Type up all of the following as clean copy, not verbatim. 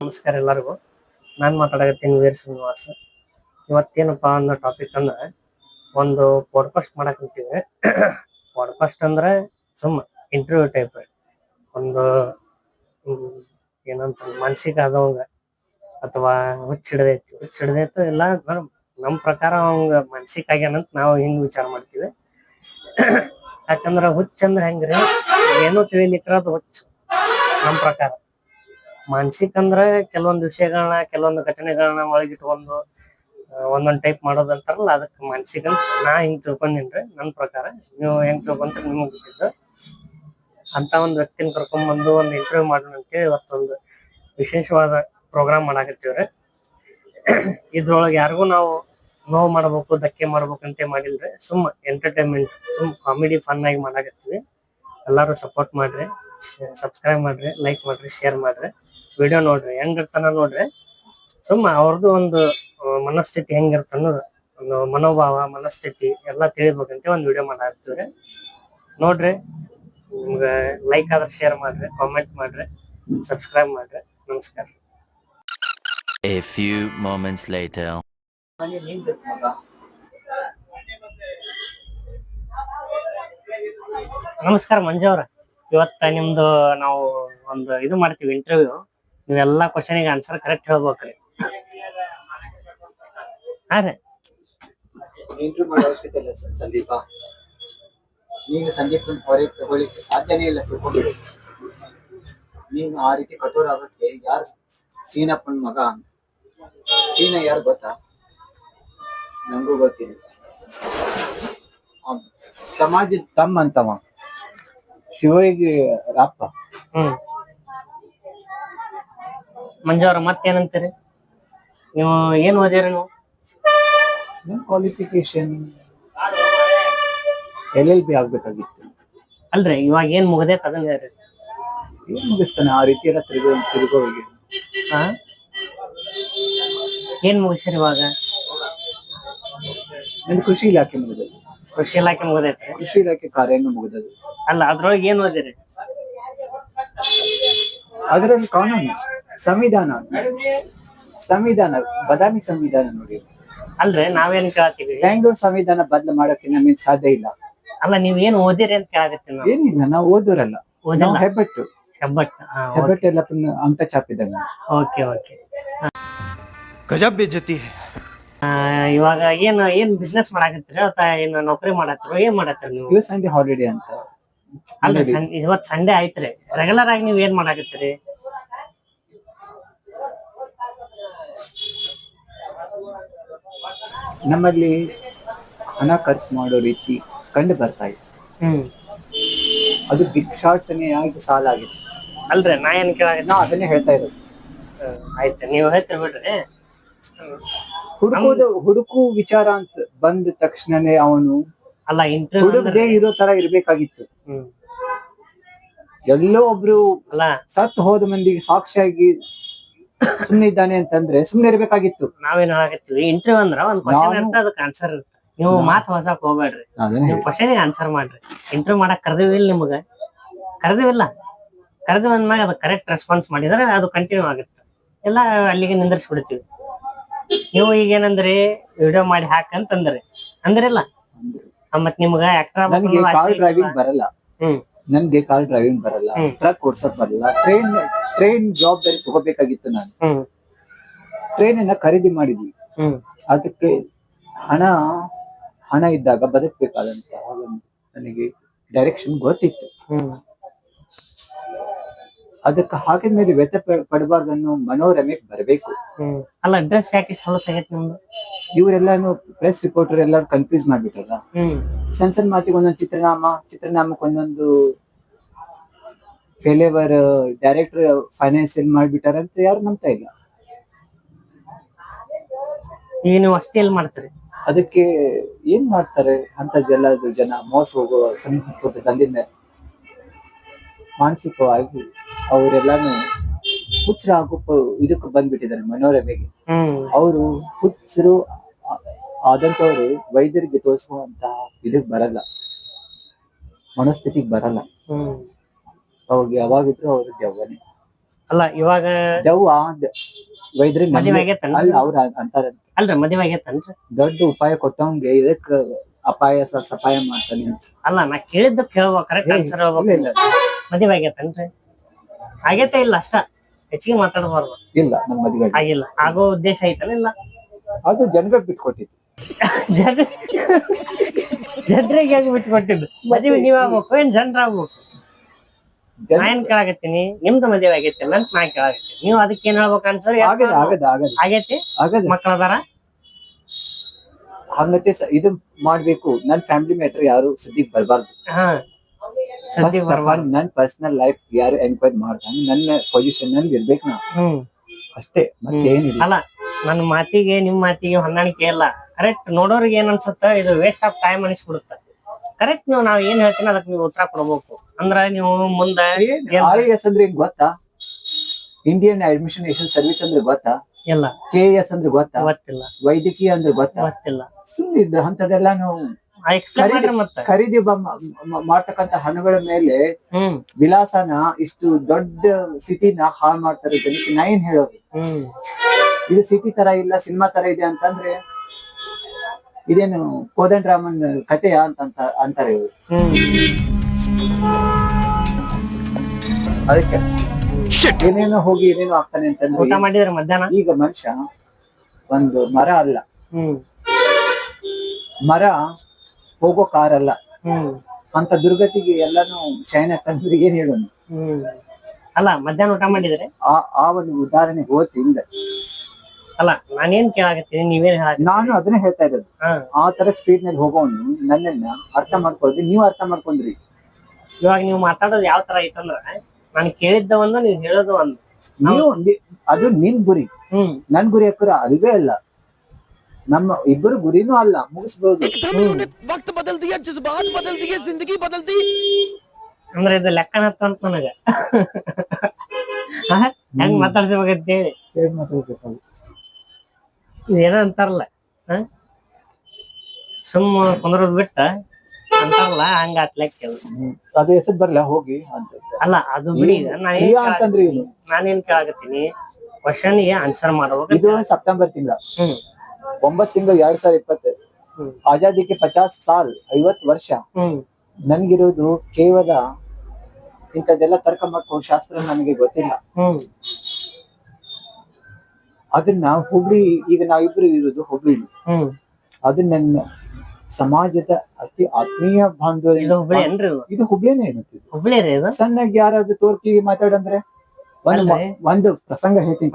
ನಮಸ್ಕಾರ ಎಲ್ಲರಿಗೂ. ನಾನು ಮಾತಾಡಕತ್ತೀನಿ ವೀರ್ ಶ್ರೀನಿವಾಸ್. ಇವತ್ತೇನಪ್ಪಾ ಅನ್ನೋ ಟಾಪಿಕ್ ಅಂದ್ರೆ ಒಂದು ಪಾಡ್ಕಾಸ್ಟ್ ಮಾಡಕಂತೀವಿ. ಪಾಡ್ಕಾಸ್ಟ್ ಅಂದ್ರೆ ಸುಮ್ಮ ಇಂಟರ್ವ್ಯೂ ಟೈಪ್. ಒಂದು ಏನಂತ ಮಾನಸಿಕ ಆದವಂಗ ಅಥವಾ ಹುಚ್ಚಿಡ್ದೈತು ಇಲ್ಲ ನಮ್ಮ ಪ್ರಕಾರ ಅವಂಗ ಮಾನಸಿಕ ಆಗ್ಯಾನಂತ ನಾವು ಹಿಂಗ್ ವಿಚಾರ ಮಾಡ್ತೀವಿ. ಯಾಕಂದ್ರ ಹುಚ್ಚಂದ್ರ ಹೆಂಗ್ರಿ, ಏನೋ ತಿಳಿಲಿಕ್ರ ಅದು ಹುಚ್ಚು ನಮ್ಮ ಪ್ರಕಾರ. ಮಾನಸಿಕ ಅಂದ್ರೆ ಕೆಲವೊಂದು ವಿಷಯಗಳನ್ನ ಕೆಲವೊಂದು ಘಟನೆಗಳನ್ನ ಒಳಗಿಟ್ಕೊಂಡು ಒಂದೊಂದ್ ಟೈಪ್ ಮಾಡೋದಂತಾರಲ್ಲ, ಅದಕ್ಕೆ ಮಾನಸಿಕ ಅಂತ ನಾ ಹಿಂಗ್ ತಿಳ್ಕೊಂಡಿನ್ರಿ. ನನ್ನ ಪ್ರಕಾರ ನೀವು ಹೆಂಗ್ ತಿಳ್ಕೊಂತ ನಿಮಗ್ ಬಿಟ್ಟಿದ್ದು. ಅಂತ ಒಂದು ವ್ಯಕ್ತಿನ ಕರ್ಕೊಂಡ್ಬಂದು ಒಂದು ಇಂಟರ್ವ್ಯೂ ಮಾಡೋಣ ಅಂತೇಳಿ ಇವತ್ತೊಂದು ವಿಶೇಷವಾದ ಪ್ರೋಗ್ರಾಮ್ ಮಾಡಾಕತ್ತೀವ್ರಿ. ಇದ್ರೊಳಗೆ ಯಾರಿಗೂ ನಾವು ನೋವು ಮಾಡ್ಬೇಕು, ಧಕ್ಕೆ ಮಾಡ್ಬೇಕಂತ ಮಾಡಿಲ್ರಿ. ಸುಮ್ಮ ಎಂಟರ್ಟೈನ್ಮೆಂಟ್, ಸುಮ್ ಕಾಮಿಡಿ ಫನ್ ಆಗಿ ಮಾಡಾಕತ್ತೀವಿ. ಎಲ್ಲಾರು ಸಪೋರ್ಟ್ ಮಾಡ್ರಿ, ಸಬ್ಸ್ಕ್ರೈಬ್ ಮಾಡ್ರಿ, ಲೈಕ್ ಮಾಡ್ರಿ, ಶೇರ್ ಮಾಡ್ರಿ, ವಿಡಿಯೋ ನೋಡ್ರಿ, ಹೆಂಗಿರ್ತಾನ ನೋಡ್ರಿ. ಸುಮ್ಮ ಅವ್ರದ್ದು ಒಂದು ಮನಸ್ಥಿತಿ ಹೆಂಗಿರ್ತ ಅನ್ನೋದು, ಒಂದು ಮನೋಭಾವ, ಮನಸ್ಥಿತಿ ಎಲ್ಲಾ ತಿಳಿಬೇಕಂತ ಒಂದು ವಿಡಿಯೋ ಮಾಡಾಕ್ತಿವ್ರಿ. ನೋಡ್ರಿ, ನಿಮ್ಗೆ ಲೈಕ್ ಆದ್ರೆ ಶೇರ್ ಮಾಡ್ರಿ, ಕಾಮೆಂಟ್ ಮಾಡ್ರಿ, ಸಬ್ಸ್ಕ್ರೈಬ್ ಮಾಡ್ರಿ. ನಮಸ್ಕಾರ. A few moments later. ನಮಸ್ಕಾರ ಮಂಜು ಅವ್ರ. ಇವತ್ತ ನಿಮ್ದು ನಾವು ಒಂದು ಇದು ಮಾಡ್ತೀವಿ ಇಂಟರ್ವ್ಯೂ. ನೀವೆಲ್ಲಾ ಕ್ವಶನಿಗೆ ಆನ್ಸರ್ ಕರೆಕ್ಟ್ ಹೇಳ್ಬೇಕ್ರಿ. ಹಾ ರೀ. ಇಂಟರ್ವ್ಯೂ ಮಾಡೋ ಅವಶ್ಯಕತೆ ಇಲ್ಲ ಸಂದೀಪ. ನೀನು ಸಂದೀಪ್ ಹೊರಗೆ ತಗೊಳ್ಳಿಕ್ಕೆ ಸಾಧ್ಯನೇ ಇಲ್ಲ, ತಿಳ್ಕೊಂಡಿರು. ನೀನು ಆ ರೀತಿ ಕಠೋರ ಆಗೋಕ್ಕೆ ಯಾರು ಸೀನಪ್ಪನ ಮಗ? ಸೀನ ಯಾರು ಗೊತ್ತಾ? ನಂಗೂ ಗೊತ್ತಿಲ್ಲ. ಸಮಾಜದ ತಮ್ಮ ಅಂತವ, ಶಿವಗೆ ಅಪ್ಪ. ಮಂಜು ಅವ್ರ ಮತ್ತೇನಂತೀರಿ? ನೀವು ಏನ್ ಓದಿರಿ? ನೀವು ಕ್ವಾಲಿಫಿಕೇಶನ್ LLB ಆಗ್ಬೇಕಾಗಿತ್ತು. ಅಲ್ರಿ, ಇವಾಗ ಏನ್ ಮುಗ್ದೈತೆ ಅದನ್ನ ಹೇಳ್ರಿ. ಏನ್ ಮುಗಿಸ್ತಾನೆ ಆ ರೀತಿ ಎಲ್ಲ ತಿರುಗೋಗಿ? ಏನ್ ಮುಗಿಸಿರಿ ಇವಾಗ? ನಂದು ಕೃಷಿ ಇಲಾಖೆ ಮುಗಿದದು. ಕೃಷಿ ಇಲಾಖೆ ಮುಗ್ದೈತೆ? ಕೃಷಿ ಇಲಾಖೆ ಕಾರ್ಯನು ಮುಗಿದದು. ಅಲ್ಲ, ಅದ್ರೊಳಗೆ ಏನ್ ಓದಿರಿ? ಅದರಲ್ಲಿ ಕಾನೂನು, ಸಂವಿಧಾನ, ಬದಾಮಿ ಸಂವಿಧಾನ ನೋಡಿ. ಅಲ್ರಿ, ನಾವೇನ್ ಕೇಳ್ತೀವಿ, ಬ್ಯಾಂಗ್ಳೂರ್ ಸಂವಿಧಾನ ಬದಲು ಮಾಡಕ್ಕೆ ನಮಗೆ ಸಾಧ್ಯ ಇಲ್ಲ. ಅಲ್ಲ, ನೀವ್ ಏನ್ ಓದಿರಿ ಅಂತ ಕೇಳಾಕತ್ತೀನಿ. ಏನಿಲ್ಲ, ನಾವು ಓದೋರಲ್ಲ. ಹೆಬ್ಬಟ್ಟು ಎಲ್ಲ ಅಂಕ ಚಾಪಿದಂಗ. Okay okay. ಗಜಬ್ ಬೇಜತಿ. ಇವಾಗ ಏನ್ ಬಿಸ್ನೆಸ್ ಮಾಡಾಕತ್ತೀರಿ ಅಥವಾ ಏನ್ ನೌಕರಿ ಮಾಡತ್ತೀರೋ? ಏನ್ ಮಾಡತ್ತೀರಿ ನೀವು? ಇವತ್ತು ಸಂಡೇ ಹಾಲಿಡೇ ಅಂತ. ಅಲ್ರಿ, ಇವತ್ ಸಂಡೇ ಆಯ್ತ್ರಿ. ರೆಗ್ಯುಲರ್ ಆಗಿ ನೀವ್ ಏನ್ ಮಾಡಾಕತ್ತೀರಿ? ನಮ್ಮಲ್ಲಿ ಹಣ ಖರ್ಚು ಮಾಡೋ ರೀತಿ ಕಂಡು ಬರ್ತಾ ಇತ್ತು. ಅದು ಭಿಕ್ಷಾಟನೆ ಆಗಿ ಸಾಲ ಆಗಿದೆ. ಅಲ್ರಿ, ನಾ ಏನ್ ಕೇಳಾಕತ್ತೀನಿ, ನಾ ಅದನ್ನೇ ಹೇಳ್ತಾ ಇರೋದು. ಆಯ್ತು, ನೀವು ಹೇಳ್ತೀರಿ ಬಿಡ್ರಿ. ಹುಡುಕು ವಿಚಾರ ಅಂತ ಬಂದ ತಕ್ಷಣನೇ ಅವನು ಅಲ್ಲ ಹುಡುಗದೇ ಇರೋ ತರ ಇರ್ಬೇಕಾಗಿತ್ತು. ಎಲ್ಲೋ ಒಬ್ರು ಸತ್ ಹೋದ ಮಂದಿಗೆ ಸಾಕ್ಷಿಯಾಗಿ ಸುಮ್ನೆ ಇದ್ದಾನೆ ಅಂತಂದ್ರೆ ಸುಮ್ನೆ ಇರ್ಬೇಕಾಗಿತ್ತು. ನಾವೇನ್ ಹೇಳಾಕತ್ತೀವಿ, ಇಂಟರ್ವ್ಯೂ ಅಂದ್ರ ಒಂದ್ ಕ್ವಶನ್ ಇರುತ್ತೆ, ಅದಕ್ಕೆ ಆನ್ಸರ್ ಇರುತ್ತೆ. ನೀವು ಮಾತು ಹೊಸಕ್ ಹೋಗ್ಬೇಡ್ರಿ, ನೀವು ಕ್ವಶನ್ಗೆ ಆನ್ಸರ್ ಮಾಡ್ರಿ. ಇಂಟರ್ವ್ಯೂ ಮಾಡಕ್ ಕರ್ದಿವಿಲ್ಲ, ನಿಮ್ಗ ಕರ್ದಿವಿಲ್ಲ, ಕರ್ದಿವ್ ಅಂದ್ಮ್ಯಾಗ ಅದು ಕರೆಕ್ಟ್ ರೆಸ್ಪಾನ್ಸ್ ಮಾಡಿದ್ರೆ ಅದು ಕಂಟಿನ್ಯೂ ಆಗುತ್ತೆ. ಎಲ್ಲ ಅಲ್ಲಿಗೆ ನಿಂದಿರ್ಸ್ಬಿಡ್ತೀವಿ. ನೀವು ಈಗ ಏನಂದ್ರಿ, ವಿಡಿಯೋ ಮಾಡಿ ಹಾಕಂತಂದ್ರಿ ಅಂದ್ರಿಲ್ಲ. ಮತ್ ನಿಮ್ಗ ನನ್ಗೆ ಕಾರ್ ಡ್ರೈವಿಂಗ್ ಬರಲ್ಲ, ನನ್ಗೆ ಕಾರ್ ಡ್ರೈವಿಂಗ್ ಬರಲ್ಲ, ಟ್ರಕ್ ಓಡ್ಸಕ್ ಬರಲ್ಲ, ಟ್ರೈನ್ ಜವಾಬ್ದಾರಿ ತಗೋಬೇಕಾಗಿತ್ತು. ನಾನು ಟ್ರೈನ್ ಅನ್ನ ಖರೀದಿ ಮಾಡಿದ್ವಿ. ಅದಕ್ಕೆ ಹಣ ಇದ್ದಾಗ ಬದುಕಬೇಕಾದಂತ ನನಗೆ ಡೈರೆಕ್ಷನ್ ಗೊತ್ತಿತ್ತು. ಅದಕ್ಕೆ ಹಾಕಿದ್ಮೇಲೆ ವ್ಯಥ ಪಡಬಾರ್ದನ್ನು ಮನೋರಮೆಗೆ ಬರಬೇಕು. ಅಲ್ಲ, ಡ್ರೆಸ್ ಯಾಕೆ ಹೊಲಸಾಗೈತೆ ನಿಮ್ದು? ಇವರೆಲ್ಲಾನು ಪ್ರೆಸ್ ರಿಪೋರ್ಟರ್ ಎಲ್ಲಾರು ಕನ್ಫ್ಯೂಸ್ ಮಾಡ್ಬಿಟ್ರಲ್ಲ. ಸಣ್ಣ ಮಾತಿಗೆ ಒಂದೊಂದು ಚಿತ್ರನಾಮಕ್ಕೆ ಒಂದೊಂದು ಫೇಲೇವರ್ ಡೈರೆಕ್ಟರ್ ಫೈನಾನ್ಸಿಯಲ್ ಮಾಡ್ಬಿಟ್ಟಾರಂತ ಯಾರು ನಂಬ್ತಾ ಇಲ್ಲ. ಈಗ ನೀವು ಅಷ್ಟೇ ಎಲ್ಲಿ ಮಾಡ್ತೀರಿ? ಅದಕ್ಕೆ ಏನ್ ಮಾಡ್ತಾರೆ ಅಂತ ಜನ ಮೋಸ ಹೋಗುವ ಸಂಪೂರ್ಣ ತಂದಿದ್ದ ಮಾನಸಿಕವಾಗಿ ಅವರೆಲ್ಲಾನು ಹುಚ್ಚರ ಇದಕ್ಕೆ ಬಂದ್ಬಿಟ್ಟಿದ್ದಾರೆ ಮನೋರಮೆಗೆ. ಅವರು ಹುಚ್ಚರು ಆದಂತವ್ರು ವೈದ್ಯರಿಗೆ ತೋರಿಸುವಂತ ಇದಕ್ ಬರಲ್ಲ, ಮನಸ್ಥಿತಿಗೆ ಬರಲ್ಲ. ಅವಾಗ ಯಾವಾಗಿದ್ರು ಅವ್ರ ದೆವ್ವನೇ. ಅಲ್ಲ ಇವಾಗ ದೆವ್ವ ವೈದ್ರಿ ಮದ್ವೆ ಆಗೇತನ್ರಿ? ಅಲ್ಲ ಅವ್ರ ಅಂತಾರ ಅಲ್ರಿ ಮದ್ವೆ ಆಗೇತನ್ರಿ? ದೊಡ್ಡ ಉಪಾಯ ಕೊಟ್ಟವಂಗೆ ಇದಕ್ಕ ಅಪಾಯ ಸಪಾಯ ಮಾಡ್ತಾನೆ ಅಂತ. ಅಲ್ಲ ನಾ ಕೇಳಿದ್ದು ಕೇಳುವ ಕರೆಕ್ಟ್ ಆನ್ಸರ್ ಹೇಳ್ಬೇಕು. ಇಲ್ಲ ಮದ್ವೆ ಆಗೇತನ್ರಿ? ಆಗೇತೆ ಇಲ್ಲ ಅಷ್ಟ ಹೆಚ್ಚಿಗೆ ಮಾತಾಡಬಾರ್ದು. ಇಲ್ಲ ನಮ್ ಮದ್ವೆ ಆಗಿಲ್ಲ. ಆಗಿಲ್ಲ. ಆಗೋ ಉದ್ದೇಶ ಐತಲ್ಲ? ಇಲ್ಲ ಅದು ಜನಗಳು ಬಿಟ್ಕೊಟ್ಟಿದ್ದು. ಜನರಿಗೆ ಹೆಂಗ್ ಬಿಟ್ಕೊಟ್ಟಿದ್ದು? ಮದ್ವೆ ನೀವ್ ಆಗ್ಬೇಕು ಏನ್ ಜನರ ಆಗ್ಬೇಕು? ನಾ ಏನ್ ಕೇಳಾಕತ್ತೀನಿ, ನಿಮ್ದು ಮದ್ವೆ ಆಗೈತಿಲ್ಲ ಅಂತ ನಾ ಕೇಳಾಕತ್ತೀನಿ. ನೀವ್ ಅದಕ್ಕೆ ಏನ್ ಹೇಳ್ಬೇಕು ಆನ್ಸರ್? ಆಗೈತಿ. ಮಕ್ಳ ಅದಾರ? ಹಂಗತೆ ಇದು ಮಾಡ್ಬೇಕು. ನನ್ ಫ್ಯಾಮಿಲಿ ಮ್ಯಾಟರ್ ಯಾರು ಸುದ್ದಿಗ್ ಬರ್ಬಾರ್ದು. ಹಾ ಸದ್ಯಕ್ ಬರ್ಬಾರ್ದು. ನನ್ ಪರ್ಸನಲ್ ಲೈಫ್ ಯಾರು ಎನ್ಕ್ವೈರಿ ಮಾಡ್ತಾನೆ ನನ್ನ ಪೊಸಿಷನ್ ನನ್ಗೆ ಇರ್ಬೇಕು ನಾ ಅಷ್ಟೇ, ಮತ್ತೇನಿಲ್ಲ. ಅಲ್ಲ ನನ್ನ ಮಾತಿಗೆ ನಿಮ್ ಮಾತಿಗೆ ಹೊಂದಾಣಿಕೆ ಇಲ್ಲ. ಕರೆಕ್ಟ್ ನೋಡೋರಿಗೆ ಏನ್ ಅನ್ಸುತ್ತ, ಇದು ವೇಸ್ಟ್ ಆಫ್ ಟೈಮ್ ಅನಿಸ್ಬಿಡುತ್ತ. ಕರೆಕ್ಟ್ ನಾವ್ ಏನ್ ಹೇಳ್ತೀನಿ ಅದಕ್ಕೆ ನೀವು ಉತ್ತರ ಕೊಡ್ಬೇಕು. ಅಂದ್ರ ನೀವು ಮುಂದ IAS ಅಂದ್ರೆ ಏನ್ ಗೊತ್ತಾ? ಇಂಡಿಯನ್ ಅಡ್ಮಿನಿಸ್ಟ್ರೇಷನ್ ಸರ್ವಿಸ್ ಅಂದ್ರೆ ಗೊತ್ತಾ? ಇಲ್ಲ. KAS ಅಂದ್ರೆ ಗೊತ್ತಾ? ಗೊತ್ತಿಲ್ಲ. ವೈದ್ಯಕೀಯ ಅಂದ್ರೆ ಗೊತ್ತಾ? ಗೊತ್ತಿಲ್ಲ. ಸುಮ್ಮನೆ ಅಂತದೆಲ್ಲ ನಾವು ಖರೀದಿ ಮಾಡ್ತಕ್ಕಂತ ಹಣಗಳ ಮೇಲೆ ವಿಲಾಸನ ಇಷ್ಟು ದೊಡ್ಡ ಸಿಟಿನ ಹಾಳು ಮಾಡ್ತಾರೆ ಜನಕ್ಕೆ. ನಾ ಏನ್ ಹೇಳೋದು? ಇದು ಸಿಟಿ ತರ ಇಲ್ಲ, ಸಿನಿಮಾ ತರ ಇದೆ ಅಂತಂದ್ರೆ ಇದೇನು ಕೋದಂಡ ರಾಮನ್ ಕಥೆಯಾ ಅಂತ ಅಂತಾರೆ ಇವರು. ಅದಕ್ಕೆ ಏನೇನೋ ಹೋಗಿ ಏನೇನೋ ಆಗ್ತಾನೆ ಅಂತಂದ್ರೆ ಊಟ ಮಾಡಿದ್ರೆ ಮಧ್ಯಾಹ್ನ. ಈಗ ಮನುಷ್ಯ ಒಂದು ಮರ ಅಲ್ಲ, ಮರ ಹೋಗೋ ಕಾರ್ ಅಲ್ಲ ಅಂತ ದುರ್ಗತಿಗೆ ಎಲ್ಲಾನು ಶಯನ ತಂದ್ರೆ ಏನ್ ಹೇಳೋಣ? ಅಲ್ಲ ಮಧ್ಯಾಹ್ನ ಊಟ ಮಾಡಿದ್ರೆ ಆ ಒಂದು ಉದಾಹರಣೆ ಹೋತಿಂದ. ಅಲ್ಲ ನಾನೇನ್ ಕೇಳಾಕತ್ತೀನಿ, ನೀವೇನ್ ಹೇಳ? ನಾನು ಅದನ್ನೇ ಹೇಳ್ತಾ ಇರೋದು. ಆ ತರ ಸ್ಪೀಡ್ ನಲ್ಲಿ ಹೋಗೋನು ನನ್ನನ್ನ ಅರ್ಥ ಮಾಡ್ಕೊಳ್ರಿ, ನೀವು ಅರ್ಥ ಮಾಡ್ಕೊಂಡ್ರಿ. ಇವಾಗ ನೀವು ಮಾತಾಡೋದು ಯಾವ ತರ ಐತಂದ್ರ, ನಾನು ಕೇಳಿದ್ದ ಒಂದು, ನೀವ್ ಹೇಳೋದು ಒಂದು. ನೀವು ಅದು ನಿನ್ ಗುರಿ, ನನ್ ಗುರಿ ಹಾಕುರ ಅಲ್ವೇ ಅಲ್ಲ, ನಮ್ಮ ಇಬ್ಬರು ಗುರಿನೂ ಅಲ್ಲ, ಮುಗಿಸ್ಬೋದು. ಅಂದ್ರೆ ಇದು ಲೆಕ್ಕ ಹತ್ತಂತ ನನಗ ಹೆಂಗ್ ಮಾತಾಡ್ಸ್ಬೇಕಂತ ಹೇಳಿ ಇದೇನೋ ಅಂತಾರಲ್ಲ, ಸುಮ್ಮ ಕುಂದ್ರದ್ ಬಿಟ್ಟ ಅಂತಾರಲ್ಲ, ಹಂಗ ಲೆಕ್ಕ ಅದು ಹೆಸರು ಬರ್ಲ ಹೋಗಿ ಅಂತ. ಅಲ್ಲ ಅದು ಬಿಡಿ. ಅಂತಂದ್ರೆ ಏನು? ನಾನೇನ್ ಕೇಳಾಕತ್ತೀನಿ, ಕ್ವಶನ್ ಗೆ ಆನ್ಸರ್ ಮಾಡ್ಬೇಕು. ಇದು ಸೆಪ್ಟೆಂಬರ್ ತಿಂಗಳ 9 ತಿಂಗಳು 2020. ಆಜಾದಿಗೆ 50 ಸಾಲ್, 50 ವರ್ಷ. ನನ್ಗಿರೋದು ಕೇವಲ ಇಂಥದ್ದೆಲ್ಲ ತರ್ಕ ಮಾಡ್ಕೋ ಶಾಸ್ತ್ರ ನನಗೆ ಗೊತ್ತಿಲ್ಲ. ಅದನ್ನ ಹುಬ್ಳಿ, ಈಗ ನಾವಿಬ್ರು ಇರೋದು ಹುಬ್ಳಿಲಿ, ಅದು ನನ್ನ ಸಮಾಜದ ಅತಿ ಆತ್ಮೀಯ ಬಾಂಧವ. ಇದು ಹುಬ್ಳಿನೇ ಇರುತ್ತೆ. ಹುಬ್ಳಿ ಸಣ್ಣಗೆ ಯಾರಾದ್ರೂ ತೋರ್ಕಿ ಮಾತಾಡಂದ್ರೆ ಒಂದು ಪ್ರಸಂಗ ಹೇಳ್ತೀನಿ.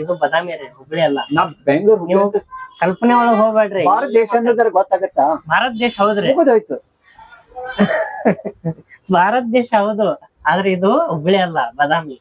ಇದು ಬದಾಮಿ ರೀ, ಹುಬ್ಳಿ ಅಲ್ಲ. ನಾ ಬೆಂಗಳೂರು. ನೀವು ಕಲ್ಪನೆ ಒಳಗ್ ಹೋಗ್ಬೇಡ್ರಿ. ಭಾರತ ದೇಶ ಅನ್ನೋದ್ರ ಗೊತ್ತಾಗತ್ತಾ? ಭಾರತ ದೇಶ ಹೌದ್ರಿ, ಹೋಗೋದಾಯ್ತು. ಭಾರತ ದೇಶ ಹೌದು, ಆದ್ರೆ ಇದು ಹುಬ್ಳಿ ಅಲ್ಲ, ಬದಾಮಿ.